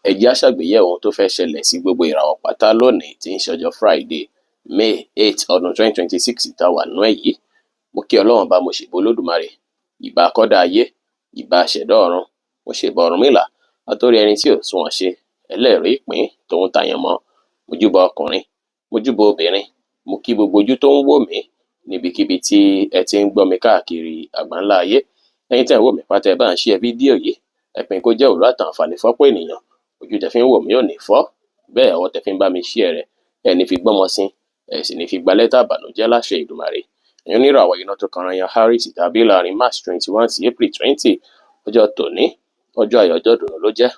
Ẹ jẹ́ á ṣàgbéyẹ̀wò ohun tó fẹ́ ṣẹlẹ̀ sí gbogbo ìràwọ̀ pátá lónìí tí ń ṣọjọ́ Friday, May 8 ọdún 2026 tá a wà nínú ẹ̀ yìí. Mo kí Ọlọ́run bá mo ṣèbà Olódùmarè, ìbà akọ́dá ayé, ìbà aṣẹ̀dá ọ̀run, mo ṣèbà Ọ̀rúnmìlà, atórí ẹni tí ò sunwọ̀n ṣe, ẹlẹ́rìí ìpín tòun tàyànmọ́, mojúbà ọkùnrin, mojúbà obìnrin, mo kí gbogbo ojú tó ń wò mí níbikíbi tí ẹ ti ń gbọ́ mi káàkiri àgbáńlá ayé. Ẹ̀yin tẹ́ ń wò mí pátá ẹ bá ń share fídíò yìí, ẹ pín kó jẹ́ òwúrọ̀ àtàǹfààní fọ́pọ̀ ènìyàn. Ojú tẹ́ fi ń wò mí ò ní fọ́, bẹ́ẹ̀ ọwọ́ tẹ́ fi ń bá mi share rẹ̀ ẹ ní fi gbọ́mọ sí, ẹ sì ní fi gba lẹ́tà ìbànújẹ́ láṣẹ Èdùmàrè. Ẹ̀yin oníràwọ̀ iná tó kanra yan Aries tàbí láàrin March 21 sí April 20, ọjọ́ tòní, ọjọ́ ayọ̀ ọjọ́ ìdùnnú ló jẹ́,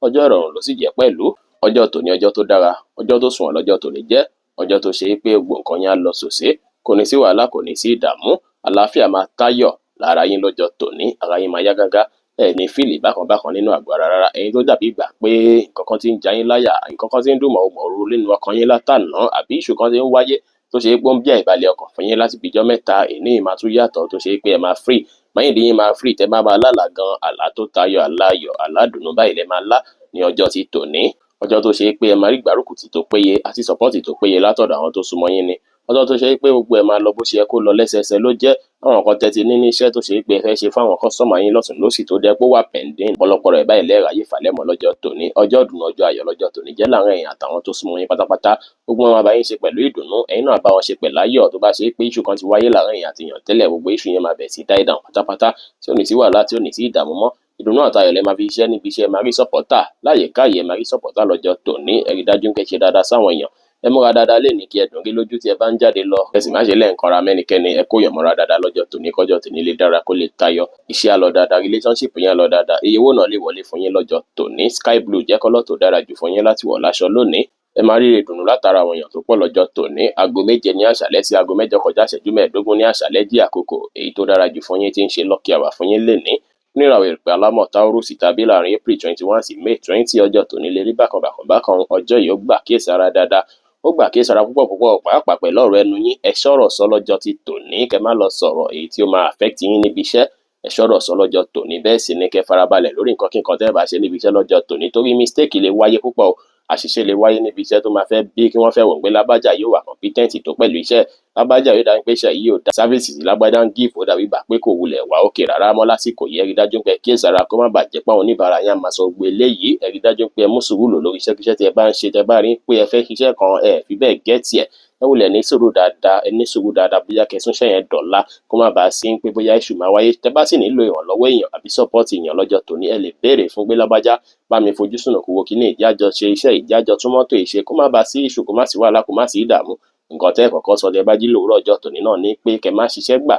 ọjọ́ ìrọ̀rùn ló sì jẹ́ pẹ̀lú. Ọjọ́ tòní ọjọ́ tó dára, ọjọ́ tó sunwọ̀n lọ́jọ́ tòní jẹ́, ọjọ́ tó ṣe é pé gbogbo nǹkan yẹn á lọ sòsé, kò ní sí wàhálà, kò ní sí ìdààmú, àlàáfíà máa táyọ̀ lára yín lọ́jọ́ tòní, ara yín máa yá gágá, ẹ ní fíìlì bákan nínú àgọ́ ara rárá. Ẹ̀yin tó dàbí ìgbà pé nǹkan kan ti ń já yín láyà, nǹkan kan ti ń dùn mọ̀ọ́rù nínú ọkàn yín látàná, àbí ìṣù kan ti ń wáyé tó ṣe é pé ó ń bí àìbalẹ̀ ọkàn fún yín láti bíjọ́ mẹ́ta, èní máa tún yàtọ̀ tó ṣe é pé ẹ máa free, máyìndín yín máa free, tẹ́ bá máa lálàá gan àlá tó tayọ àlá ayọ̀, àlá ìdùnnú báyìí lẹ máa lá ní ọjọ́ ti tòní. Ọjọ́ tó ṣe é pé ẹ máa rí ìgbárùkùtì tó péye àti sọ́pọ́ọ̀tì tó péye látọ̀dọ̀ àwọn tó súnmọ́ yín ni. Ọjọ́ tó ṣe é pé gbogbo ẹ máa lọ bó ṣe yẹ kó lọ lẹ́sẹẹsẹ ló jẹ́. Àwọn nǹkan tẹ́tí ní iṣẹ́ tó ṣe é pé ẹ fẹ́ ṣe fún àwọn kọ́sọ́mà yín lọ́tùn lósì tó jẹ́ pé ó wà pending, ọ̀pọ̀lọpọ̀ rẹ̀ báyìí lẹ́ẹ̀rọ ayé falẹ̀mọ́ lọ́jọ́ tòní. Ọjọ́ ìdùnnú ọjọ́ ayọ̀ lọ́jọ́ tòní jẹ́ láàrin ẹ̀yin àtàwọn tó súnmọ́ yín pátápátá. Gbogbo wọn máa bá yín ṣe pẹ̀lú ìdùnnú, ẹ̀yin náà bá wọn ṣe pẹ̀lú ayọ̀. Tó bá ṣe é pé issue kan ti wáyé láàrin ẹ̀yin àti èèyàn tẹ́lẹ̀, gbogbo issue yẹn máa bẹ̀ sí die down pátápátá, tí ò ní sí wàhálà, tí ò ní sí ìdààmú mọ́. Ìdùnnú àtayọ̀ lẹ máa fi ṣiṣẹ́ níbi iṣẹ́, máa rí sọ́pọ́tà láyèkáyè, máa rí sọ́pọ́tà lọ́jọ́ tòní. Ẹ rí dájú pé ṣe dáadáa sáwọn èèyàn, ẹ múra dáadáa lè ní kí ẹ dùn rí lójú tí ẹ bá ń jáde lọ. Ẹ sì má ṣe lẹ́ǹkanra mẹ́nikẹ́ni, ẹ kó yàn mọ́ra dáadáa lọ́jọ́ tòní, kọjọ́ tòní lè dára kó lè tayọ. Iṣẹ́ á lọ dáadáa, relationship yẹn á lọ dáadáa, iye owó náà lè wọlé fún yín lọ́jọ́ tòní. Sky blue jẹ́ kọ́lọ̀ tó dára jù fún yín láti wọ̀ láṣọ lónìí. Ẹ máa rí ìdùnnú látara àwọn èèyàn tó pọ̀ lọ́jọ́ tòní. Aago 7 ní àṣálẹ́ sí aago 8 kọjá ìṣẹ́jú 15 ní àṣálẹ́ jí àkókò èyí tó dára jù fún yín tí ń ṣe lucky hour fún yín lénìí. Oníràwọ̀ ìpè alámọ̀ Taurus tàbí láàrin April 21 sí May 20, ọjọ́ tòní lè rí bákan. Ọjọ́ yìí ó gbà kíyèsára dáadáa, ó gbà kíyèsára púpọ̀ pàápàá pẹ̀lú ọ̀rọ̀ ẹnu yín. Ẹ ṣọ́rọ̀ sọ lọ́jọ́ ti tòní, kẹ́ má lọ sọ̀rọ̀ èyí tí ó máa affect yín níbi iṣẹ́. Ẹ ṣọ́rọ̀ sọ lọ́jọ́ tòní, bẹ́ẹ̀ sì ni kẹ́ farabalẹ̀ lórí nǹkan kí nǹkan tẹ́ bá ṣe níbi iṣẹ́ lọ́jọ́ tòní, torí mistake lè wáyé púpọ̀, àṣìṣe lè wáyé níbi iṣẹ́ tó máa fẹ́ bí kí wọ́n fẹ́ wò pé lágbájá yóò wà competent tó pẹ̀lú iṣẹ́, lágbájá yóò dájú pé iṣẹ́ yìí ò dá, service lágbájá ń give ó dàbí gbà pé kò wulẹ̀ wá òkè rárá mọ́ lásìkò yìí. Ẹ rí dájú pé kíyèsára kó má bàjẹ́ pé àwọn oníbàárà yín á máa sọ gbogbo eléyìí. Ẹ rí dájú pé ẹ mú sùúrù lò lórí iṣẹ́ tí ẹ bá ń ṣe. Tẹ́ bá rí pé ẹ fẹ́ ṣiṣẹ́ kan ẹ fi bẹ́ẹ̀ gẹ́tì ẹ̀, ẹ wulẹ̀ ní sùúrù dáadáa, ẹ ní sùúrù dáadáa bóyá kẹsùn iṣẹ́ yẹn dọ̀la kó má bàa sí pé bóyá issue máa wáyé. Tẹ́ bá sì nílò ìrànlọ́wọ́ èèyàn àbí support èèyàn lọ́jọ́ tòní, ẹ lè béèrè fún pé lágbájá bá mi fojú sùnà kó wo kíní ìjájọ ṣe iṣẹ́ ìjájọ tún mọ́tò ìṣe, kó má bàa sí issue, kó má sí wàhálà, kó má sí ìdààmú. Nǹkan tẹ́ kọ́kọ́ sọ tẹ́ bá jí lòwúrọ̀ ọjọ́ tòní náà ni pé kẹ́ má ṣiṣẹ́ gbà,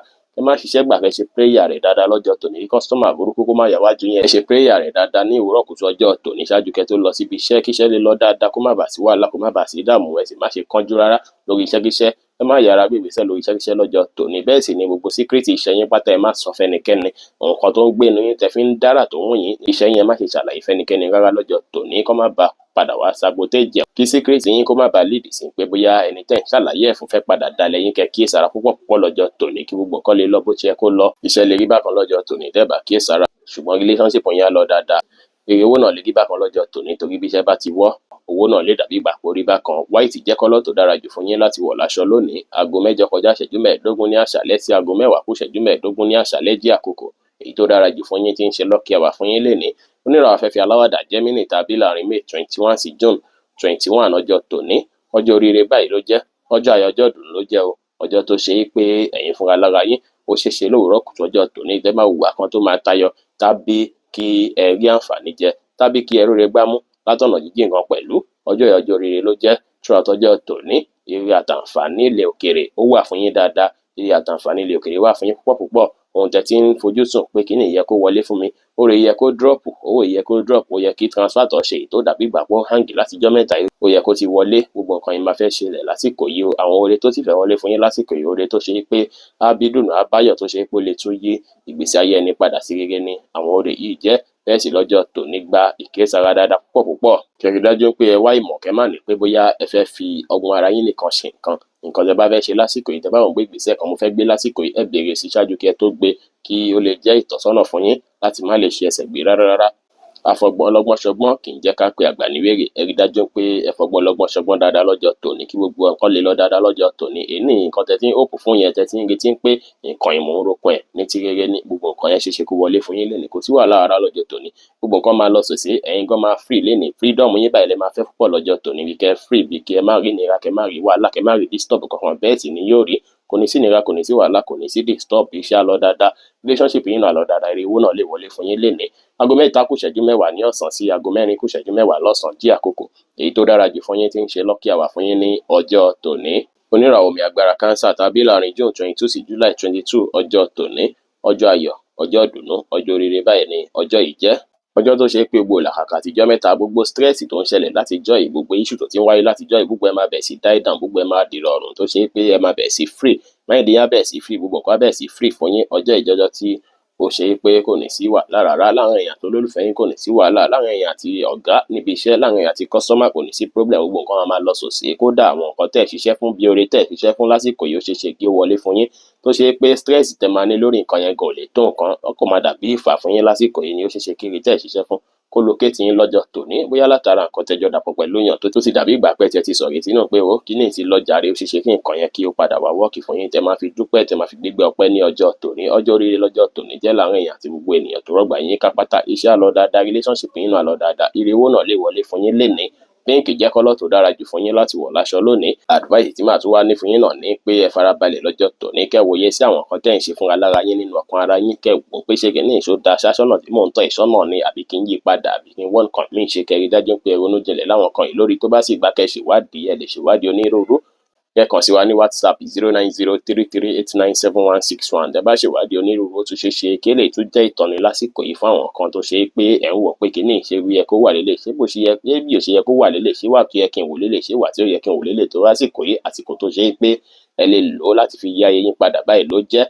fẹ́ ṣe prayer rẹ̀ dáadáa lọ́jọ́ tòní. Customer burúkú kó má yà wájú yẹn, ẹ ṣe prayer rẹ̀ dáadáa ní òwúrọ̀ kùtù ọjọ́ tòní ṣáájú kẹ́ tó lọ síbi iṣẹ́, kíṣẹ́ lè lọ dáadáa, kó má bàa sí wàhálà, kó má bàa sí ìdààmú. Ẹ sì má ṣe kánjú rárá lórí iṣẹ́ kíṣẹ́, ẹ má yára gbé ìgbésẹ̀ lórí iṣẹ́ kíṣẹ́ lọ́jọ́ tòní. Bẹ́ẹ̀ sì ni gbogbo secret iṣẹ́ yín pátá ẹ má sọ fẹ́nikẹ́ni. Nǹkan tó ń gbé inú yín tẹ́ fi ń dára tó ń yín, iṣẹ́ yín ẹ má ṣe ṣàlàyé fẹ́nikẹ́ni rárá lọ́jọ́ tòní, kó má bàa padà wá sabotage, kí secret yín kó má bàa lead sí pé bóyá ẹni tẹ́ ń ṣàlàyé ẹ̀ fún fẹ́ padà dalẹ̀ yín. Kẹ́ kíyèsára púpọ̀ lọ́jọ́ tòní kí gbogbo nǹkan lè lọ bó ṣe yẹ kó lọ. Iṣẹ́ lè rí bákan lọ́jọ́ tòní tẹ́ bá kíyèsára, ṣùgbọ́n relationship yín á lọ dáadáa. Èrè owó náà lè rí bákan lọ́jọ́ tòní, torí bí iṣẹ́ bá ti wọ́, owó náà lè dàbí ìgbà kó rí bákan. White jẹ́ kọ́lọ̀ tó dára jù fún yín láti wọ̀ láṣọ lónìí. Aago 8 kọjá ìṣẹ́jú 15 ní àṣálẹ́ sí aago 10 kù ìṣẹ́jú 15 ní àṣálẹ́ jí àkókò èyí tó dára jù fún yín tí ń ṣe lucky hour fún yín lénìí. Oníràwọ̀ afẹ́fẹ́ aláwàdà Gemini tàbí láàrin May 21 sí June 21, ọjọ́ tòní, ọjọ́ oríire báyìí ló jẹ́, ọjọ́ ayọ̀ ọjọ́ ìdùnnú ló jẹ́ o. Ọjọ́ tó ṣe é pé ẹ̀yin fúnra lára yín ó ṣeéṣe lówùúrọ̀ kùtù ọjọ́ tòní tẹ́ máa hùwà kan tó máa tayọ, tàbí kí ẹ rí àǹfààní jẹ, tàbí kí ẹ róre gbámú látọ̀nà jíjìn kan pẹ̀lú. Ọjọ́ oríire ló jẹ́ throughout ọjọ́ tòní. Ire àtàǹfààní ilẹ̀ òkèrè ó wà fún yín dáadáa, ire àtàǹfààní ilẹ̀ òkèrè wà fún yín púpọ̀. Ohun tẹ́ ti ń fojú sùn pé kíní yẹ kó wọlé fún mi, oore yẹ kó drop, owó yẹ kó drop, ó yẹ kí transfer tó ṣe tó dàbí ìgbà pé ó hang látijọ́ mẹ́ta yìí, ó yẹ kó ti wọlé. Gbogbo nǹkan yìí máa fẹ́ ṣẹlẹ̀ lásìkò yìí o. Àwọn oore tó sì fẹ́ wọlé fún yín lásìkò yìí, oore tó ṣe pé á bí dùnú á báyọ̀, tó ṣe pé ó lè tún yí ìgbésí ayé ẹni padà sí rere ni àwọn oore yìí jẹ́. Bẹ́ẹ̀ sì lọ́jọ́ tòní gba ìkíyèsára dáadáa púpọ̀. Kẹ́ rí dájú pé ẹ wá ìmọ̀, kẹ́ má ní pé bóyá ẹ fẹ́ fi ọgbọ́n ara yín nìkan ṣe nǹkan tẹ́ bá fẹ́ ṣe lásìkò yìí. Tẹ́ bá wọn gbé ìgbésẹ̀ kan mo fẹ́ gbé lásìkò yìí, ẹ béèrè sí ṣáájú kí ẹ tó gbé, kí ó lè jẹ́ ìtọ́sọ́nà fún yín láti má lè ṣe ẹsẹ̀ gbé rárá. Àfọgbọ́n ọlọ́gbọ́n ṣọgbọ́n kì í jẹ́ ká pe àgbà ní wèrè. Ẹ rí dájú pé ẹ fọgbọ́n ọlọ́gbọ́n ṣọgbọ́n dáadáa lọ́jọ́ tòní kí gbogbo nǹkan lè lọ dáadáa lọ́jọ́ tòní. Èyí ni nǹkan tẹ́ tí ń hope fún yẹn, tẹ́ tí ń retí pé nǹkan ìmúrúkọ ẹ̀ ní ti rere ní gbogbo nǹkan yẹn ṣeéṣe kó wọlé fún yín lẹ́nìí. Kò sí wàhálà rárá lọ́jọ́ tòní. Gbogbo nǹkan máa lọ sòsé, ẹ̀yin gan máa free lẹ́nìí. Freedom yín báyìí lẹ máa fẹ́ púpọ̀ lọ́jọ́ tòní. Bí kẹ́ free, bí kí ẹ má rí nira, kẹ́ má rí wàhálà, kẹ́ má rí disturb kankan. Bẹ́ẹ̀ sì ni yóò rí. Kò ní sí nira, kò ní sí wàhálà, kò ní sí disturb. Iṣẹ́ á lọ dáadáa, relationship yín náà lọ dáadáa, ire owó náà lè wọlé fún yín lẹ́nìí. Aago mẹ́ta kù ìṣẹ́jú mẹ́wàá ní ọ̀sán sí aago mẹ́rin kù ìṣẹ́jú mẹ́wàá lọ́sàn jí àkókò èyí tó dára jù fún yín tí ń ṣe lucky hour fún yín ní ọjọ́ tòní. Oníràwọ̀ omi agbára cancer tàbí láàrin June 22 sí July 22 ọjọ́ tòní, ọjọ́ ayọ̀, ọjọ́ ìdùnnú, ọjọ́ oríire báyìí ni ọjọ́ yìí jẹ́. Ọjọ́ tó ṣe pé gbogbo làkàkà àtijọ́ mẹ́ta, gbogbo stress tó ń ṣẹlẹ̀ látijọ́ yìí, gbogbo issue tó ti ń wáyé látijọ́ yìí, gbogbo ẹ máa bẹ̀ sí die down, gbogbo ẹ máa dìrọ̀rùn tó ṣe pé ẹ máa bẹ̀ sí free, máìdí yá bẹ̀ sí free, gbogbo nǹkan bẹ̀ sí free fún yín. Ọjọ́ ìjọjọ́ tí ó ṣe pé kò ní sí wàhálà rárá láàrin èèyàn tó lólùfẹ́ yín, kò ní sí wàhálà láàrin èèyàn àti ọ̀gá níbi iṣẹ́, láàrin èèyàn àti customer kò ní sí problem, gbogbo nǹkan máa lọ sòsè. Kódà àwọn nǹkan tẹ́ ẹ̀ ṣiṣẹ́ fún bí oore tẹ́ ẹ̀ ṣiṣẹ́ fún lásìkò yìí ó ṣe ṣe kí ó wọlé fún yín tó ṣe pé stress tẹ́ máa ní lórí nǹkan yẹn gan ò lè tó nǹkan, ọkọ̀ máa dàbí ìfà fún yín lásìkò yìí ni ó ṣe ṣe kiri tẹ́ ẹ̀ ṣiṣẹ́ fún kó locate yín lọ́jọ́ tòní, bóyá látara nǹkan tẹ́jọ́ dàpọ̀ pẹ̀lú èèyàn tó sì dàbí ìgbà pẹ́ tí ẹ ti sọ̀rọ̀ tí náà pé ó kíní ti lọ jàre, ó ṣe ṣe kí nǹkan yẹn kí ó padà wá wọ́ọ̀kì fún yín, tẹ́ máa fi dúpẹ́, tẹ́ máa fi gbégbé ọpẹ́ ní ọjọ́ tòní. Ọjọ́ oríire lọ́jọ́ tòní jẹ́ láàrin èèyàn àti gbogbo ènìyàn tó rọ̀gbà yín ká pátá. Iṣẹ́ á lọ dáadáa, relationship yín náà lọ dáadáa, ire owó náà lè wọlé fún yín lénìí. Pink jẹ́ kọ́lọ̀ tó dára jù fún yín láti wọ̀ láṣọ lónìí. Advice tí màá tún wá ní fún yín náà ní pé ẹ farabalẹ̀ lọ́jọ́ tòní, kẹ́ wòye sí àwọn nǹkan tẹ́ ń ṣe fúnra lára yín nínú ọkàn ara yín, kẹ́ wò pé ṣé kìíní ìṣó da ṣáṣọ́nà tí mò ń tọ́ ìṣọ́nà ni àbí kí n yí padà àbí kí n wọ́n nǹkan mí ṣe. Kẹ́rí dájú pé ẹ ronú jinlẹ̀ láwọn kan yìí lórí, tó bá sì gbà kẹ́ ṣèwádìí, ẹ lè ṣèwádìí onírúurú. Ẹ kàn sí wa ní WhatsApp 09033897161. Tẹ́ bá ṣèwádìí onírúurú ó tún ṣe ṣe kí lè tún jẹ́ ìtọ́ni lásìkò yìí fún àwọn kan tó ṣe pé ẹ̀ ń wò pé kíní ìṣe bí yẹ kó wà lélẹ̀, ṣé bó ṣe yẹ pé bí ò ṣe yẹ kó wà lélẹ̀, ṣé wà tó yẹ kí n wò lélẹ̀, ṣé wà tí ó yẹ kí n wò lélẹ̀, tó lásìkò yìí àsìkò tó ṣe pé ẹ lè lò ó láti fi yí ayé yín padà báyìí ló jẹ́.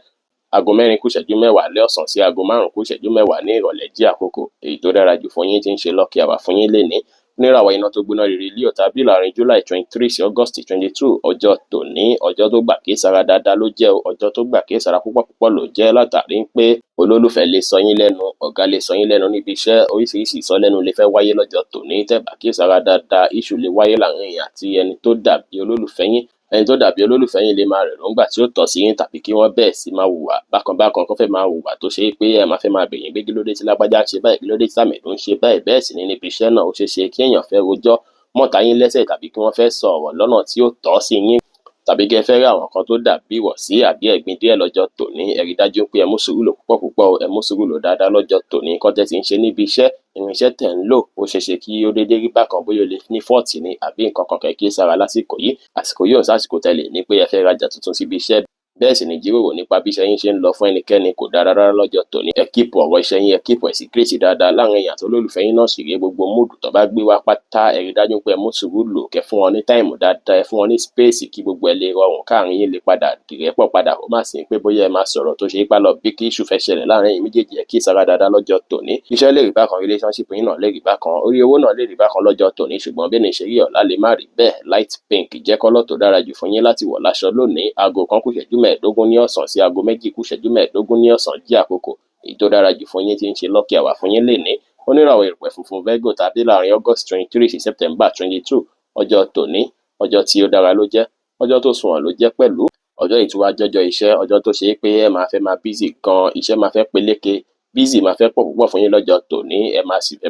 Aago 4 kù ìṣẹ́jú mẹ́wàá lọ́sàn sí aago 5 kù ìṣẹ́jú mẹ́wàá ní ìrọ̀lẹ́ jí àkókò èyí tó dára jù fún yín tí ń ṣe lucky hour fún yín lénìí. Oníràwọ̀ iná tó gbóná rere Leo tàbí láàrin July 23 sí August 22 ọjọ́ tòní, ọjọ́ tó gbà kí sara dáadáa ló jẹ́, ọjọ́ tó gbà kí sara púpọ̀ ló jẹ́ látàrí pé olólùfẹ́ lè sọ yín lẹ́nu, ọ̀gá lè sọ yín lẹ́nu níbi iṣẹ́, oríṣiríṣi ìsọlẹ́nu lè fẹ́ wáyé lọ́jọ́ tòní. Tẹ́ bá kí sara dáadáa, issue lè wáyé láàrin èèyàn àti ẹni tó dàbí olólùfẹ́ yín. Ẹni tó dàbí olólùfẹ́ yín lè máa rẹ̀ lọ́ngbà tí ó tọ́ sí yín tàbí kí wọ́n bẹ̀ẹ̀ sí máa hùwà bákan kó fẹ́ máa hùwà tó ṣe pé ẹ máa fẹ́ máa bèyìn pé kí ló dé tí lágbájá ń ṣe báyìí, kí ló dé tí tàmẹ̀dù ń ṣe báyìí. Bẹ́ẹ̀ sì ni níbi iṣẹ́ náà ó ṣe ṣe kí èèyàn fẹ́ rojọ́ mọ́ta yín lẹ́sẹ̀ tàbí kí wọ́n fẹ́ sọ ọ̀rọ̀ lọ́nà tí ó tọ́ sí yín tàbí kí ẹ fẹ́ rí àwọn kan tó dàbí ìwọ̀sí àbí ẹ̀gbin díẹ̀ lọ́jọ́ tòní. Ẹ rí dájú pé ẹ mú sùúrù lò púpọ̀, ẹ mú sùúrù lò dáadáa lọ́jọ́ tòní. Nǹkan tẹ́ ti ń ṣe níbi iṣẹ́, irinṣẹ́ tẹ̀ ń lò ó ṣeéṣe kí ó dédé rí bákan, bóyá o lè ní fọ́ọ̀tì ni àbí nǹkan kan kẹ̀kẹ́ sára lásìkò yìí. Àsìkò yìí ò sásìkò tẹ́lẹ̀ ní pé ẹ fẹ́ rajà tuntun síbi iṣẹ́. Bẹ́ẹ̀ sì ni jíròrò nípa bí iṣẹ́ yín ṣe ń lọ fún ẹnikẹ́ni kò dára rárá lọ́jọ́ tòní. Ẹ kíìpù ọ̀rọ̀ iṣẹ́ yín, ẹ kíìpù ẹ̀ síkírètì dáadáa láàrin èèyàn tó lólùfẹ́ yín náà sì rí gbogbo múùdù tó bá gbé wá pátá. Ẹ rí dájú pé ẹ mú sùúrù lò, kẹ́ fún wọn ní táìmù dáadáa, ẹ fún wọn ní spéèsì kí gbogbo ẹ lè rọrùn, káàrin yín lè padà dìrẹ́pọ̀ padà. Ó má sì ń pé bóyá ẹ máa sọ̀rọ̀ tó ṣe é pálọ̀ bí kí iṣu fẹ́ ṣẹlẹ̀ láàrin ẹ̀yin méjèèjì. Ẹ kí sára dáadáa lọ́jọ́ tòní. Iṣẹ́ lè rí bákan, relationship yín náà lè rí bákan, orí owó náà lè rí bákan lọ́jọ́ tòní, ṣùgbọ́n bí ní ṣe rí ọ̀la lè má rí bẹ́ẹ̀. Light pink jẹ́ kọ́lọ̀ tó dára jù fún yín láti wọ̀ láṣọ lónìí. Aago 1 kù ìṣẹ́jú 15 ní ọ̀sán sí aago 2 kù ìṣẹ́jú 15 ní ọ̀sán jí àkókò èyí tó dára jù fún yín tí ń ṣe lucky hour fún yín lénìí. Oníràwọ̀ erùpẹ̀ funfun Virgo tàbí láàrin August 23 sí September 22 ọjọ́ tòní, ọjọ́ tí ó dára ló jẹ́, ọjọ́ tó sunwọ̀n ló jẹ́ pẹ̀lú. Ọjọ́ ìtura jọjọ iṣẹ́, ọjọ́ tó ṣe é pé ẹ máa fẹ́ máa busy gan, iṣẹ́ máa fẹ́ peléke, busy máa fẹ́ pọ̀ púpọ̀ fún yín lọ́jọ́ tòní. Ẹ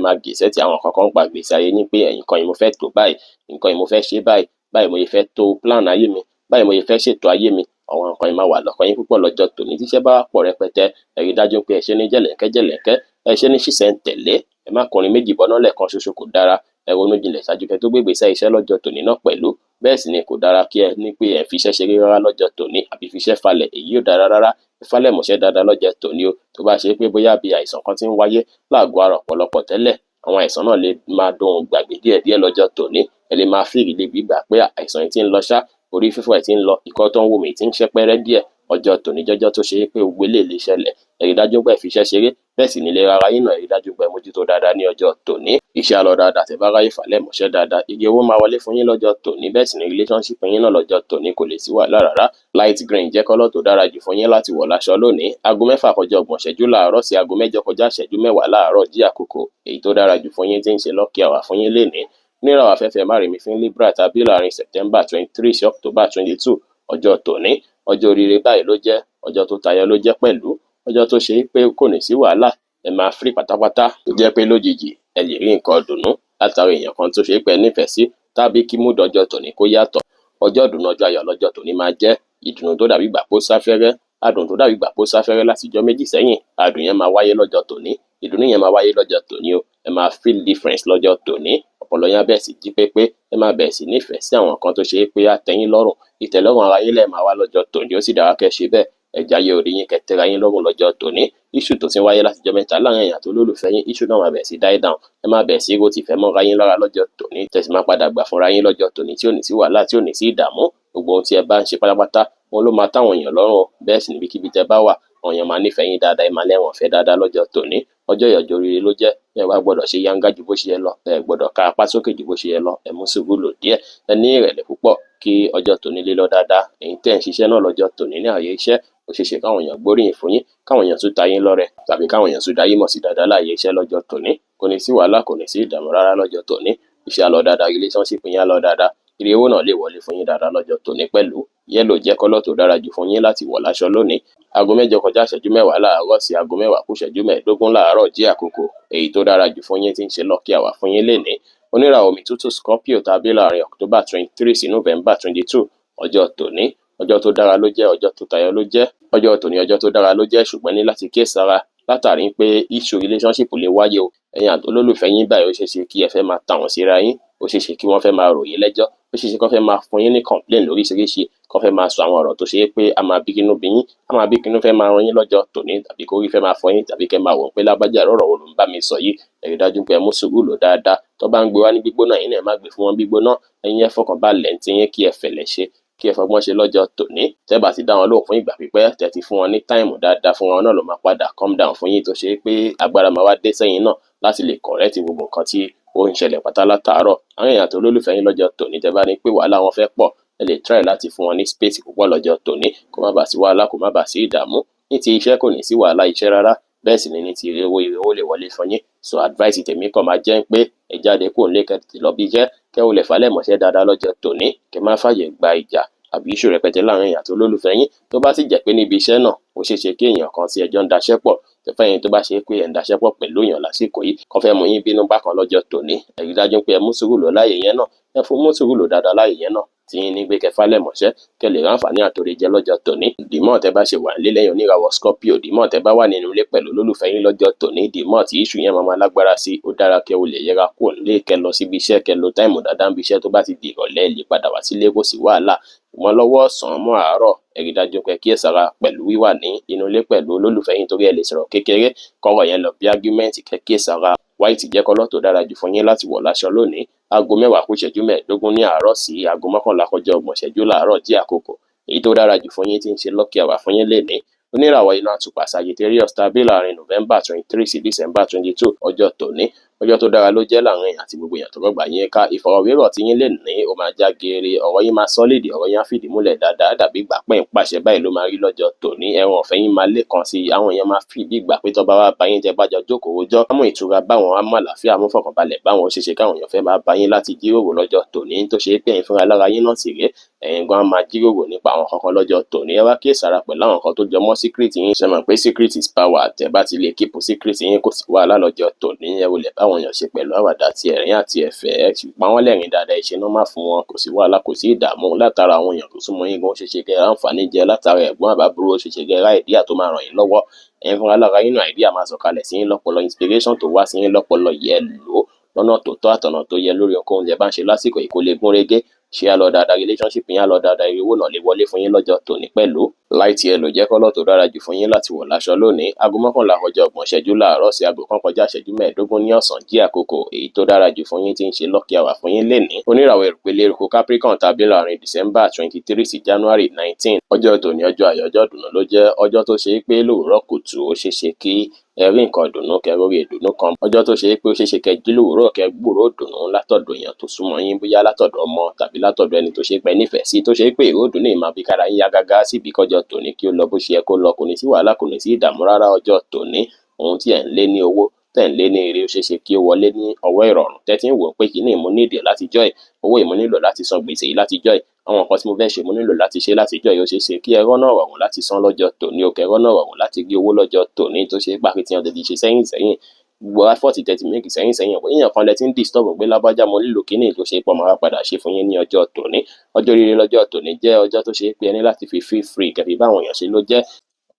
máa gèsẹ́ tí àwọn kankan gba gbèsè ayé yín pé nǹkan yìí mo fẹ́ tó báyìí, nǹkan yìí mo fẹ́ ṣe báyìí, báyìí mo yẹ fẹ́ tó plan ayé mi, báyìí mo yẹ fẹ́ ṣètò ayé mi. Àwọn nǹkan yìí máa wà lọ́kàn yín púpọ̀ lọ́jọ́ tòní. Tíṣẹ́ bá pọ̀ rẹpẹtẹ, ẹ rí dájú pé ẹ ṣe ní jẹ̀lẹ̀kẹ́, ẹ ṣe ní ṣísẹ̀ntẹ̀lé, ẹ má kọrin méjì bọ́ná lẹ́ẹ̀kan ṣoṣo, kò dára. Ẹ ronú jinlẹ̀ ṣáájú kẹ́ tó gbé ìgbésẹ̀ iṣẹ́ lọ́jọ́ tòní náà pẹ̀lú. Bẹ́ẹ̀ sì ni kò dára kí ẹ ní pé ẹ fi iṣẹ́ ṣeré rárá lọ́jọ́ tòní àbí fi iṣẹ́ falẹ̀, èyí ò dára rárá. Ẹ falẹ̀ mọ̀ṣẹ́ dáadáa lọ́jọ́ tòní o. Tó bá ṣe pé bóyá bí àìsàn kan ti ń wáyé láàgọ́ ara ọ̀pọ̀lọpọ̀ tẹ́lẹ̀, àwọn àìsàn náà lè máa dohun gbàgbé díẹ̀díẹ̀ lọ́jọ́ tòní. Ẹ lè máa fìrì lébi gbà pé àìsàn yìí ti ń lọ ṣá, orí fífọ́ ẹ̀ ti ń lọ, ikọ́ tó ń wò mí ti ń ṣẹ́pẹ́rẹ́ díẹ̀. Ọjọ́ tòní jọjọ́ tó ṣe pé gbogbo eléyìí lè ṣẹlẹ̀. Ẹ rí dájú pé ẹ fi iṣẹ́ ṣeré, bẹ́ẹ̀ sì nílé ara yín náà rí dájú pé mójútó dáadáa ní ọjọ́ tòní. Iṣẹ́ á lọ dáadáa tẹ́ bá ráyè fàlẹ́ mọ́ṣẹ́ dáadáa, igi owó máa wọlé fún yín lọ́jọ́ tòní, bẹ́ẹ̀ sì ni relationship yín náà lọ́jọ́ tòní kò lè sí wàhálà rárá. Light green jẹ́ kọ́lọ̀ tó dára jù fún yín láti wọ̀ láṣọ lónìí. Aago 6 kọjá 30 ìṣẹ́jú láàárọ̀ sí aago 8 kọjá ìṣẹ́jú 10 láàárọ̀ jí àkókò èyí tó dára jù fún yín tí ń ṣe lucky hour fún yín lénìí. Oníràwọ̀ afẹ́fẹ́ márìmí fún Libra tàbí láàrin September 23 sí October 22 ọjọ́ tòní. Ọjọ́ oríire báyìí ló jẹ́, ọjọ́ tó tayọ ló jẹ́ pẹ̀lú, ọjọ́ tó ṣe pé kò ní sí wàhálà, ẹ máa free pátápátá tó jẹ́ pé lójijì ẹ lè rí nǹkan dùnú látàrí èèyàn kan tó ṣe pé nífẹ̀ẹ́ sí tàbí kí mood ọjọ́ tòní kó yàtọ̀. Ọjọ́ ìdùnnú ọjọ́ ayọ̀ lọ́jọ́ tòní máa jẹ́ ìdùnnú tó dàbí gbàpó sáfẹ́rẹ́, adùn tó dàbí gbàpó sáfẹ́rẹ́ láti ọjọ́ méjì sẹ́yìn, adùn yẹn máa wáyé lọ́jọ́ tòní, ìdùnnú yẹn máa wáyé lọ́jọ́ tòní o, ẹ máa feel difference lọ́jọ́ tòní, ọpọlọ yẹn bẹ̀rẹ̀ sí jí pépé, ẹ máa bẹ̀rẹ̀ sí nífẹ̀ẹ́ sí àwọn kan tó ṣe pé á tẹ́yín lọ́rùn, ìtẹ́lọ́rùn ara yín lẹ̀ máa wá lọ́jọ́ tòní, ó sì dára kẹ́ ṣe bẹ́ẹ̀, ẹ̀já yẹ orí yín kẹtẹ́ra yín lọ́rùn lọ́jọ́ tòní. Iṣu tó ti ń wáyé láti ọjọ́ mẹ́ta láàrin èèyàn tó lólùfẹ́ yín, iṣu náà máa bẹ̀rẹ̀ sí die down, ẹ máa bẹ̀rẹ̀ sí ro tìfẹ́ mọ́ra yín lára lọ́jọ́ tòní, tẹ̀sí máa padà gbà fúnra yín lọ́jọ́ tòní tí ò ní sí wàhálà, tí ò ní sí ìdààmú. Gbogbo ohun tí ẹ bá ń ṣe pátápátá wọn ló máa táwọn èèyàn lọ́rùn, bẹ́ẹ̀ sì níbikíbi tẹ bá wà àwọn èèyàn máa nífẹ̀ẹ́ yín dáadáa, ẹ máa lẹ́wọ̀n fẹ́ dáadáa lọ́jọ́ tòní. Ọjọ́ ìyọjọ́ oríire ló jẹ́, ẹ wá gbọ́dọ̀ ṣe yángá ju bó ṣe yẹ lọ, ẹ gbọ́dọ̀ ká apá sókè ju bó ṣe yẹ lọ, ẹ mú sùúrù lò díẹ̀, ẹ ní ìrẹ̀lẹ̀ púpọ̀ kí ọjọ́ tòní lé lọ dáadáa. Ẹ̀yin tẹ́ ń ṣiṣẹ́ náà lọ́jọ́ tòní ní ààyè iṣẹ́, ó ṣeé ṣe káwọn èèyàn gbóríyìn fún yín, káwọn èèyàn tún ta yín lọ́rẹ tàbí káwọn èèyàn tún dá yín mọ̀ sí dáadáa láàyè iṣẹ́ lọ́jọ́ tòní. Kò ní sí wàhálà, kò ní sí ìdààmú rárá lọ́jọ́ tòní. Iṣẹ́ á lọ dáadáa, relationship yín á lọ dáadáa, ire owó náà lè wọlé fún yín dáadáa lọ́jọ́ tòní pẹ̀lú. Yẹ́lò jẹ́ kọ́lọ̀ tó dára jù fún yín láti wọ̀ láṣọ lónìí. Aago 8 kọjá ìṣẹ́jú 10 láàárọ̀ sí aago 10 kù ìṣẹ́jú 15 láàárọ̀ jí àkókò èyí tó dára jù fún yín tí ń ṣe lucky hour fún yín lénìí. Oníràwọ̀ omi tútù Scorpio tàbí láàrin October 23 sí November 22 ọjọ́ tòní. Ọjọ́ tó dára ló jẹ́, ọjọ́ tó tayọ ló jẹ́, ọjọ́ tòní ọjọ́ tó dára ló jẹ́, ṣùgbọ́n ní láti kíyèsára látàrí pé issue relationship lè wáyé o. Ẹ̀yin àti olólùfẹ́ yín báyìí ó ṣeé ṣe kí ẹ fẹ́ máa tà wọ́n síra yín, ó ṣeé ṣe kí wọ́n fẹ́ máa rò yín lẹ́jọ́, ó ṣeé ṣe kí wọ́n fẹ́ máa fún yín ní complain lóríṣiríṣi, kí wọ́n fẹ́ máa sọ àwọn ọ̀rọ̀ tó ṣe é pé a máa bí kínú bí yín, a máa bí kínú fẹ́ máa ran yín lọ́jọ́ tòní, tàbí kó rí fẹ́ máa fọ yín, tàbí kẹ́ máa wò pé lágbájá ọ̀rọ̀ wo ló ń bá mi sọ yìí. Ẹ rí dájú pé ẹ mú sùúrù lò dáadáa, tó bá ń gbé wá ní gbígbóná yín náà má gbé fún wọn gbígbóná, ẹ̀yin ẹ fọkàn balẹ̀ tí yín kí ẹ fẹ̀lẹ̀ ṣe, kí ẹ fọgbọ́n ṣe lọ́jọ́ tòní. Tẹ́ bá ti dá wọn lóhùn fún ìgbà pípẹ́, tẹ́ ti fún wọn ní táìmù dáadáa fún wọn náà ló máa padà calm down fún yín, tó ṣe pé agbára máa wá dé sẹ́yìn náà láti lè correct gbogbo nǹkan tí ó ń ṣẹlẹ̀ pátá látàárọ̀. Àwọn èèyàn tó lólùfẹ́ yín lọ́jọ́ tòní tẹ́ bá ní pé wàhálà wọn fẹ́ pọ̀, ẹ lè try láti fún wọn ní space púpọ̀ lọ́jọ́ tòní kó má bàa sí wàhálà, kó má bàa sí ìdààmú. Ní ti iṣẹ́ kò ní sí wàhálà iṣẹ́ rárá, bẹ́ẹ̀ sì ni ní ti ire owó lè wọlé fún yín. So advice tèmi kàn máa jẹ́ pé ẹ jáde kúrò nílé kẹ́ tètè lọ bí iṣẹ́, kẹ́ wọlé falẹ̀ mọ́ṣẹ́ dáadáa lọ́jọ́ tòní, kẹ́ má fàyè gba ìjà àbí iṣu rẹpẹtẹ láàrin èèyàn tó lólùfẹ́ yín. Tó bá sì jẹ́ pé níbi iṣẹ́ náà ó ṣeé ṣe kí èèyàn kan tí ẹjọ́ ń daṣẹ́ pọ̀, tó fẹ́ yín tó bá ṣe pé ẹ̀ ń daṣẹ́ pọ̀ pẹ̀lú èèyàn lásìkò yìí, kó fẹ́ mú yín bínú bákan lọ́jọ́ tòní, ẹ rí dájú pé ẹ mú sùúrù lò láàyè yẹn náà, ẹ fún mú sùúrù lò dáadáa láàyè yẹn náà, tí yín ní gbé kẹfà lẹ́mọ̀ṣẹ́ kẹ́ lè ráǹfààní àtòrè jẹ lọ́jọ́ tòní. Dìmọ́ tẹ́ bá ṣe wà nílé lẹ́yìn oníràwọ̀ Scorpio, dìmọ́ tẹ́ bá wà nínú ilé pẹ̀lú olólùfẹ́ yín lọ́jọ́ tòní, dìmọ́ tí iṣu yẹn máa lágbára sí, ó dára kẹ́ o lè yẹra kúrò nílé, kẹ́ lọ síbi iṣẹ́, kẹ́ lo táìmù dáadáa níbi iṣẹ́, tó bá ti di ìrọ̀lẹ́ lè padà wá sílé kó sì wàhálà. Ṣùgbọ́n lọ́wọ́ ọ̀sán mọ́ àárọ̀ ẹ rí dájú pé kí ẹ sára pẹ̀lú wíwà ní inú ilé pẹ̀lú olólùfẹ́ yín, torí ẹ lè sọ̀rọ̀ kékeré kọ́rọ̀ yẹn lọ bí argument, kẹ́ kí ẹ sára. White jẹ́ kọ́lọ̀ tó dára jù fún yín láti wọ̀ láṣọ lónìí. Aago 10 kù ìṣẹ́jú 15 ní àárọ̀ sí aago 11 kọjá 30 ìṣẹ́jú láàárọ̀ jí àkókò èyí tó dára jù fún yín tí ń ṣe lucky hour fún yín lénìí. Oníràwọ̀ iná àtùpà Sagittarius tàbí láàrin November 23 sí December 22 ọjọ́ tòní. Ọjọ́ tó dára ló jẹ́ láàrin àti gbogbo èèyàn tó gbọ́gbà yín ká. Ìfọ̀rọ̀wérọ̀ tí yín lè ní ó máa já geere, ọ̀rọ̀ yín máa solid, ọ̀rọ̀ yín á fìdí múlẹ̀ dáadáa, dàbí ìgbà pẹ́ ń pàṣẹ báyìí ló máa rí lọ́jọ́ tòní. Ẹran ọ̀fẹ́ yín máa lé kan sí, àwọn èèyàn máa fi bí ìgbà pé tó bá wá bá yín jẹ bá jọ jókòó rojọ́, á mú ìtura báwọn, á mú àlàáfíà, mú fọkànbalẹ̀ báwọn, ó ṣeéṣe káwọn èèyàn fẹ́ máa bá yín láti jíròrò lọ́jọ́ tòní, tó ṣe pé ẹ̀yin fúnra lára yín náà sì rèé, ẹ̀yin gan máa jíròrò nípa àwọn kankan lọ́jọ́ tòní. Ẹ wá kíyèsára pẹ̀lú àwọn kan tó jọ mọ́ secret yín, ṣe mọ̀ pé secret is power, tẹ́ bá ti lè keep secret yín kò sí wàhálà lọ́jọ́ tòní. Ẹ wulẹ̀ báwọn èèyàn ṣe pẹ̀lú àwàdà àti ẹ̀rín àti ẹ̀fẹ̀, ṣùgbọ́n wọ́n lẹ́rìn dáadáa, ìṣe náà má fún wọn, kò sí wàhálà, kò sí ìdààmú látara àwọn èèyàn tó súnmọ́ yín gan, ó ṣeéṣe kẹ́ àǹfààní jẹ látara ẹ̀gbọ́n àbábúrò, ó ṣeéṣe kẹ́ idea tó máa ràn yín lọ́wọ́. Ẹ̀yin fúnra lára yín náà idea máa sọ̀kalẹ̀ sí yín lọ́pọlọ, inspiration tó wá sí yín lọ́pọlọ yẹ lò lọ́nà tó tọ́ àtọ̀nà tó yẹ lórí ohunkóhun tẹ́ bá ń ṣe lásìkò yìí kó lè gún régé. Ṣé á lọ dáadáa, relationship yín á lọ dáadáa, ire owó náà lè wọlé fún yín lọ́jọ́ tòní pẹ̀lú. Light yellow jẹ́ kọ́lọ̀ tó dára jù fún yín láti wọ̀ láṣọ lónìí. Aago 11 kọjá 30 ìṣẹ́jú láàárọ̀ sí aago 1 kọjá ìṣẹ́jú 15 ní ọ̀sán jí àkókò èyí tó dára jù fún yín tí ń ṣe lucky hour fún yín lénìí. Oníràwọ̀ ìpele eruku Capricorn tàbí láàrin December 23 sí January 19. Ọjọ́ tòní ọjọ́ ayọ̀ ọjọ́ ìdùnnú ló jẹ́ ọjọ́ tó ṣe pé lówùúrọ̀ kùtù ó ṣeéṣe kí ẹ rí nǹkan ìdùnnú kẹ rórí ìdùnnú kan. Ọjọ́ tó ṣe pé ó ṣeéṣe kẹ jí lówùúrọ̀ kẹ gbúròó ìdùnnú látọ̀dọ̀ èèyàn tó súnmọ́ yín bóyá látọ̀dọ̀ ọmọ tàbí látọ̀dọ̀ ẹni tó ṣe pé nífẹ̀ẹ́ sí tó ṣe pé ìró ìdùnnú máa bí kára yín yá gágá síbi kọjọ́ tòní kí ó lọ bó ṣe yẹ kó lọ, kò ní sí wàhálà kò ní sí ìdààmú rárá. Ọjọ́ tòní ohun tí ẹ̀ ń lé ní owó tẹ̀ ń lé ní ire ó ṣeéṣe kí ó wọlé ní ọwọ́ ìrọ̀rùn. Tẹ́tí ń wò pé kíní mo nídìí láti joy owó ìmú nílò láti san gbèsè yìí láti joy àwọn nǹkan tí mo fẹ́ ṣe mo nílò láti ṣe láti joy ó ṣeéṣe kí ẹ̀rọ náà rọrùn láti san lọ́jọ́ tòní o kẹ̀rọ náà rọrùn láti rí owó lọ́jọ́ tòní tó ṣe pé akitiyan tẹ̀lé ṣe sẹ́yìn gbogbo afọ́tì tẹ̀tí méjì sẹ́yìn èèyàn kan lẹ ti ń disturb pé lábájá mo nílò kíní tó ṣe pọ̀ máa padà ṣe fún yín ní ọjọ́ tòní. Ọjọ́ rere lọ́jọ́ tòní jẹ́ ọjọ́ tó ṣe pé ẹni láti fi feel free kẹfì báwọn èèyàn ṣe ló jẹ́.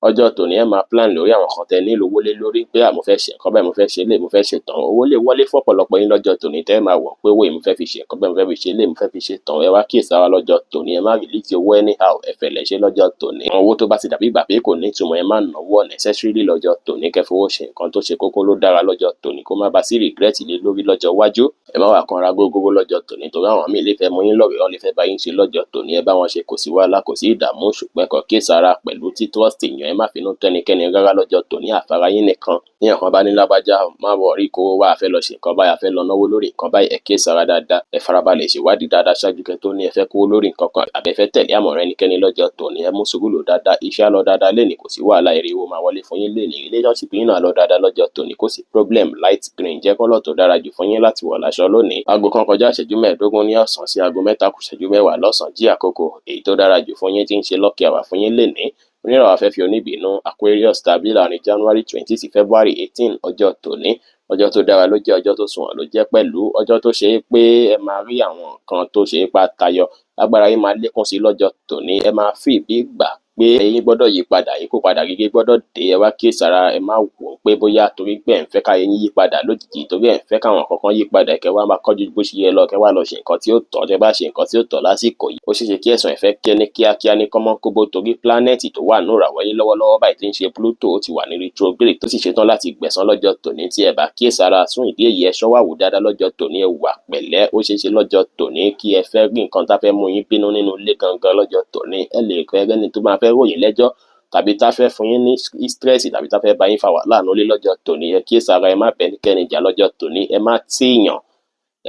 Ọjọ́ tòní ẹ máa plan lórí àwọn kan tẹ nílò owó lé lórí pé mo fẹ́ ṣe nǹkan báyìí mo fẹ́ ṣe lé mo fẹ́ ṣe tán owó lè wọlé fọ́pọ̀lọpọ̀ yín lọ́jọ́ tòní tẹ́ máa wọ̀ pé owó yìí mo fẹ́ fi ṣe nǹkan báyìí mo fẹ́ fi ṣe lé mo fẹ́ fi ṣe tán ẹ wá kíyèsára lọ́jọ́ tòní ẹ má release owó anyhow ẹ fẹ̀lẹ̀ ṣe lọ́jọ́ tòní. Àwọn owó tó bá ti dàbí ìgbà pé kò ní ìtumọ̀ ẹ má náwó unnecessarily lọ́jọ́ tòní kẹfowó ṣe nǹkan tó ṣe kókó ló dára lọ́jọ́ tòní kó má bá sí regret lé lórí lọ́jọ́ iwájú. Ẹ má wà kanra gógógó lọ́jọ́ tòní torí àwọn míì lè fẹ́ mú yín lọ́rẹ̀ẹ́ wọn lè fẹ́ bá yín ṣe lọ́jọ́ tòní ẹ bá wọn ṣe kò sí wàhálà kò sí ìdààmú ṣùgbọ́n kò kíyèsára pẹ̀lú trust èèyàn ẹ má finú tẹ́nikẹ́ni rárá lọ́jọ́ tòní àfara yín nìkan. Ní ẹ̀kan bá ní lábájá má wọ̀ rí kó wá fẹ́ lọ ṣe nǹkan báyìí fẹ́ lọ náwó lórí nǹkan báyìí ẹ kíyèsára dáadáa ẹ farabalẹ̀ ṣèwádìí dáadáa ṣáájú kẹ́ tó ní ẹ fẹ́ kó lórí nǹkan kan àbẹ fẹ́ tẹ̀lé àmọ̀ràn ẹnikẹ́ni lọ́jọ́ tòní ẹ mú sùúrù lò dáadáa iṣẹ́ á lọ dáadáa lénìí kò sí wàhálà èrè owó máa wọlé fún yín lénìí relationship yín náà lọ dáadáa lọ́jọ́ tòní kò sí problem. Light green jẹ́ kọ́lọ̀ tó dára jù fún yín láti wọ̀ láṣọ lónìí. Aago 1 kọjá ìṣẹ́jú 15 ní ọ̀sán sí aago 3 kù ìṣẹ́jú 10 lọ́sàn jí àkókò èyí tó dára jù fún yín tí ń ṣe lucky hour fún yín lénìí. Oníràwọ̀ afẹ́fẹ́ oníbìínú Aquarius tàbí láàrin January 20 sí February 18 ọjọ́ tòní ọjọ́ tó dára ló jẹ́ ọjọ́ tó sunwọ̀n ló jẹ́ pẹ̀lú ọjọ́ tó ṣe é pé ẹ máa rí àwọn nǹkan tó ṣe é pa tayọ agbára yín máa lékún sí lọ́jọ́ tòní ẹ máa fi ìbí gbà pé ẹ̀yin gbọ́dọ̀ yí padà yín kó padà gègé gbọ́dọ̀ dé ẹ wá kíyèsára ẹ má wò ó pé bóyá torí pé ẹ̀ ń fẹ́ ká yín yí padà lójijì torí ẹ̀ ń fẹ́ káwọn kankan yí padà kẹ́ wá máa kọ́jú bó ṣe yẹ lọ kẹ́ wá lọ ṣe nǹkan tí ó tọ́ tẹ́ bá ṣe nǹkan tí ó tọ́ lásìkò yìí ó ṣeéṣe kí ẹ̀sùn ẹ̀fẹ́ kẹ́ ní kíákíá ní kọ́mọ́kóbó torí pílánẹ̀tì tó wà ní ìràwọ̀ yín lọ́wọ́lọ́wọ́ báyìí tí ń ṣe Pluto ó ti wà ní retrograde tó sì ṣetán láti gbẹ̀san lọ́jọ́ tòní tí ẹ bá kíyèsára sún ìdí èyí ẹ ṣọ́wá wò dáadáa lọ́jọ́ tòní ẹ wà pẹ̀lẹ́ ó ṣeéṣe lọ́jọ́ tòní kí ẹ fẹ́ rí nǹkan tá fẹ́ mú yín bínú nínú ilé gangan lọ́jọ́ tòní ẹ lè kọ́ ẹgbẹ́ni tó máa fẹ́ ròyìn lẹ́jọ́ tàbí tá fẹ́ fún yín ní stress tàbí tá fẹ́ bá yín fa wàhálà nílé lọ́jọ́ tòní ẹ kíyèsára ẹ má bẹ́nikẹ́ni jà lọ́jọ́ tòní ẹ má tíyàn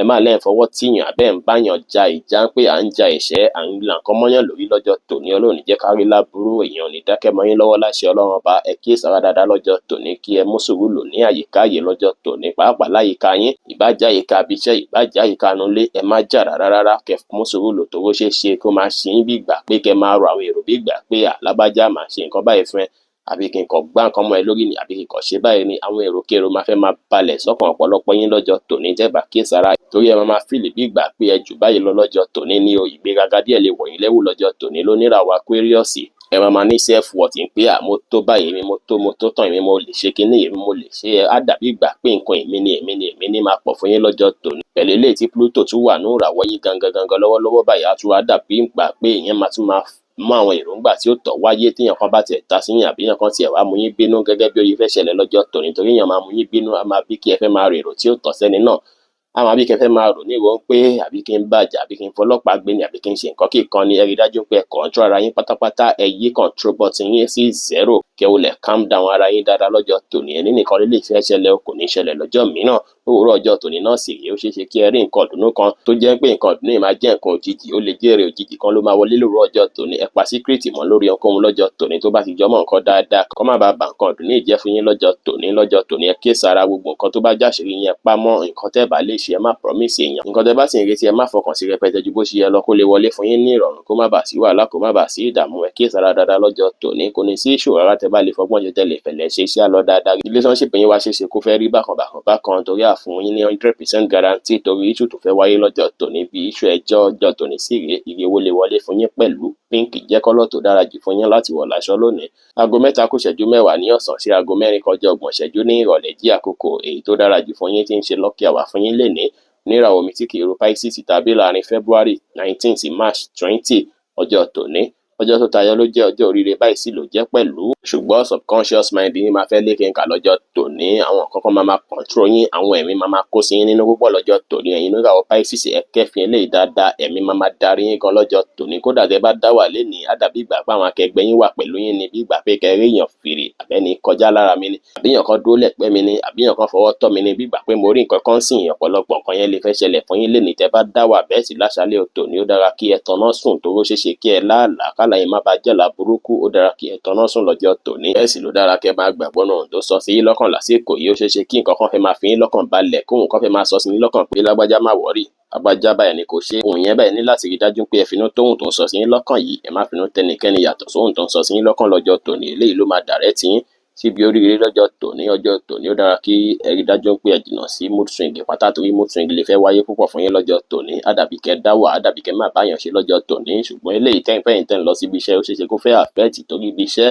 ẹ má lẹ́yìn fọwọ́ tíyàn abẹ́ ń báyàn ja ìjà ń pé à ń ja ẹ̀ṣẹ́ à ń là nǹkan mọ́yàn lórí lọ́jọ́ tòní Ọlọ́run ní jẹ́ ká rí láburú èèyàn ní dákẹ́ mọ́ yín lọ́wọ́ láṣẹ Ọlọ́run ọba ẹ kíyèsára dáadáa lọ́jọ́ tòní kí ẹ mú sùúrù lò ní àyíká yìí lọ́jọ́ tòní pàápàá láyìíká yín ìbájá àyíká abiṣẹ́ ìbájá àyíká nulẹ̀ ẹ má jà rárá kẹ mú sùúrù lò tówó ṣeé kó máa ṣe yín bí ìgbà pé kẹ máa rọ àwọn èrò bí ìgbà pé àlábájá máa ṣe nǹkan báyìí fún ẹ àbí kí n kàn gbá nǹkan mọ́ ẹ lórí ni àbí kí n kàn ṣe báyìí ni àwọn èròkèrò máa fẹ́ máa balẹ̀ sọ́kàn ọ̀pọ̀lọpọ̀ yín lọ́jọ́ tòní tẹ́bà kíyèsára torí ẹ máa fìlì bí ìgbà pé ẹ jù báyìí lọ lọ́jọ́ tòní ní o ìgbéraga díẹ̀ lè wọ̀nyí lẹ́wù lọ́jọ́ tòní lóníràwọ̀ Aquarius ẹ máa ní self-worth pé mo tó báyìí mi mo tó tán èmi mo lè ṣe kíní èmi mo lè ṣe á dàbí ìgbà pé nǹkan èmi ni máa pọ̀ fún yín lọ́jọ́ tòní pẹ̀lú eléyìí tí Pluto tún wà ní ìràwọ̀ yín gangan lọ́wọ́lọ́wọ́ báyìí á tún wá dàbí ìgbà pé ìyẹn máa tún máa mú àwọn èròǹgbà tí ó tọ́ wáyé tíyàn kan bá tiẹ̀ ta síyàn àbí yàn kan tiẹ̀ wá mú yín bínú gẹ́gẹ́ bí ó yẹ fẹ́ ṣẹlẹ̀ lọ́jọ́ tòní torí yàn máa mú yín bínú a máa bí kí ẹ fẹ́ máa rèrò tí ó tọ́ sẹ́ni náà a máa bí kí ẹ fẹ́ máa rò ní ìwọ̀n pé àbí kí n bàjẹ́ àbí kí n fọlọ́pàá gbé ni àbí kí n ṣe nǹkan kíkan ni ẹ rí dájú pé ẹ control ara yín pátápátá ẹ yí control button yín sí 0 kẹ́ ò lè calm down ara yín dáadáa lọ́jọ́ tòní ẹni nìkan lè fẹ́ ṣẹlẹ̀ kò ní ṣẹlẹ̀ lọ́jọ́ mìíràn òwúrọ̀ ọjọ́ tòní náà sì rí ó ṣeéṣe kí ẹ rí nǹkan ìdùnnú kan tó jẹ́ pé nǹkan ìdùnnú yìí máa jẹ́ nǹkan òjijì ó lè jẹ́ èrè òjijì kan ló máa wọlé lóru ọjọ́ tòní ẹ pa síkírìtì mọ́ lórí ohunkóhun lọ́jọ́ tòní tó bá ti jọmọ́ nǹkan dáadáa kó má bàa bà nǹkan ìdùnnú yìí jẹ́ fún yín lọ́jọ́ tòní ẹ kíyèsára gbogbo nǹkan tó bá jáṣìírí yẹn pamọ́ nǹkan tẹ́ bá lè ṣe ẹ má promise èèyàn nǹkan tẹ́ bá sì ń retí ẹ má fọkàn sí rẹpẹtẹ ju bó ṣe yẹ lọ kó lè wọlé fún yín ní ìrọ̀rùn kó má bàa sí wàhálà kó má bàa sí ìdààmú ẹ kíyèsára dáadáa lọ́jọ́ tòní kò ní sí ìṣòro rárá tẹ́ bá lè fọgbọ́n ṣe tẹ́lẹ̀ fẹ̀lẹ́ ṣe iṣẹ́ lọ dáadáa relationship yín wá ṣeéṣe kó fẹ́ rí bákan torí àfún yín ní 100% guarantee torí issue tó fẹ́ wáyé lọ́jọ́ tòní bí issue ẹjọ́ ọjọ́ tòní sí ìrè owó lè wọlé fún yín pẹ̀lú pink jẹ́ kọ́lọ̀ tó dára jù fún yín láti wọ̀ láṣọ lónìí aago 3 kù ìṣẹ́jú 10 ní ọ̀sán sí aago 4 kọjá 30 ìṣẹ́jú ní ìrọ̀lẹ́ jí àkókò èyí tó dára jù fún yín tí ń ṣe lucky hour fún yín lénìí níràwọ̀ omi tí kì í ro Pisces tàbí láàrin February 19 sí March 20 ọjọ́ tòní ọjọ́ tó tayọ ló jẹ́ ọjọ́ oríire báyìí sì ló jẹ́ pẹ̀lú. ṣùgbọ́n subconscious mind yín máa fẹ́ lékè ńkà lọ́jọ́ tòní, àwọn kankan máa control yín, àwọn ẹ̀mí máa kó sí yín nínú púpọ̀ lọ́jọ́ tòní. ẹ̀yin nígbà wọ Pisces ẹ kẹ́fìn eléyìí dáadáa, ẹ̀mí máa darí yín gan lọ́jọ́ tòní. kódà tẹ́ bá dá wà lénìí á dàbí ìgbà pé àwọn akẹgbẹ́ yín wà pẹ̀lú yín ni, bí ìgbà pé kẹrí èèyàn fèrè àbẹ́ni kọjá lára mi ni, àbíyàn kan dúró lẹ́pẹ́ mi ni, àbíyàn kan fọwọ́ tọ́ mi ni, bí ìgbà pé mo rí nǹkan kan sìn. ọ̀pọ̀lọpọ̀ nǹkan yẹn lè fẹ́ ṣẹlẹ̀ fún yín lénìí tẹ́ bá dá wà. bẹ́ẹ̀ sì láṣálẹ́ tòní ó dára kí ẹ tanná sùn, toró ṣeéṣe kí ẹ láàlàá kálá yẹn má bàa jẹ́là burúkú. ó dára kí ẹ tanná sùn lọ́jọ́ tòní. bẹ́ẹ̀ sì ló dára kí ẹ máa gbàgbọ́ náà tó sọ sí yín lọ́kàn lásìkò yìí. ó ṣeéṣe kí nǹkan kan fẹ́ máa fi yín lọ́kàn balẹ̀, kóhun kan fẹ́ máa sọ sí yín lọ́kàn pé lágbájá má wọ̀rí, lágbájá báyìí ni kò ṣe. ohun yẹn báyìí ní láti rí dájú pé ẹ finú tóhun tó ń sọ sí yín lọ́kàn yìí, ẹ má finú tẹnikẹ́ni yàtọ̀ sóhun tó ń sọ sí yín lọ́kàn lọ́jọ́ tòní. eléyìí ló máa dàrẹ́ tí yín síbi oríire lọ́jọ́ tòní. ọjọ́ tòní ó dára kí ẹ rí dájú pé ẹ jìnnà sí mood swing pátá, torí mood swing lè fẹ́ wáyé púpọ̀ fún yín lọ́jọ́ tòní. àdàbí kẹ́ dá wà, àdàbí kẹ́ má báyàn ṣe lọ́jọ́ tòní. ṣùgbọ́n eléyìí tẹ́ ń lọ síbi iṣẹ́ ó ṣeéṣe kó fẹ́ affect, torí ibi iṣẹ́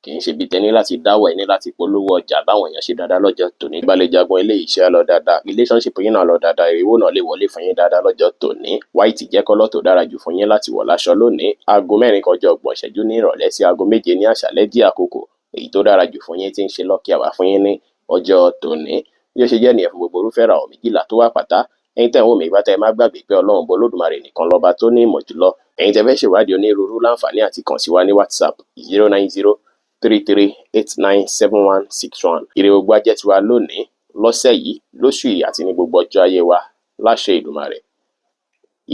kì í ṣe ibi tẹ́ni láti dáwọ̀, ẹni láti polówó ọjà báwọn èèyàn ṣe dáadáa lọ́jọ́ tòní. bá lè jagun eléyìí iṣẹ́ lọ dáadáa, relationship yín náà lọ dáadáa, ìrìwò náà lè wọlé fún yín dáadáa lọ́jọ́ tòní. white jẹ́ kọ́lọ́ tó dára jù fún yín láti wọ̀ láṣọ lónìí. aago 4 kọjá 30 ìṣẹ́jú ní ìrọ̀lẹ́ sí aago 7 ní àṣálẹ́ jẹ́ àkókò èyí tó dára jù fún yín tí ń ṣe lọ́kì àwà fún yín ní ọjọ́ tòní. bí ó ṣe jẹ́ nìyẹn fún gbogbo irúfẹ́ ìràwọ̀ méjìlá tó wà pátá. ẹ̀yin tẹ́ ń wò mí gbá tẹ́ ẹ má gbàgbé pé Ọlọ́run bọ Olódùmarè nìkan lọ́ba tó ní ìmọ̀ jùlọ. ẹ̀yin tẹ́ fẹ́ ṣèwádìí onírúurú láǹfààní àti kàn sí wa ní WhatsApp 09033897161. ire gbogbo á jẹ́ tiwa lónìí, lọ́sẹ̀ yìí, lóṣù yìí àti ní gbogbo ọjọ́ ayé wa láṣẹ Èdùmàrè.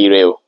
ire o.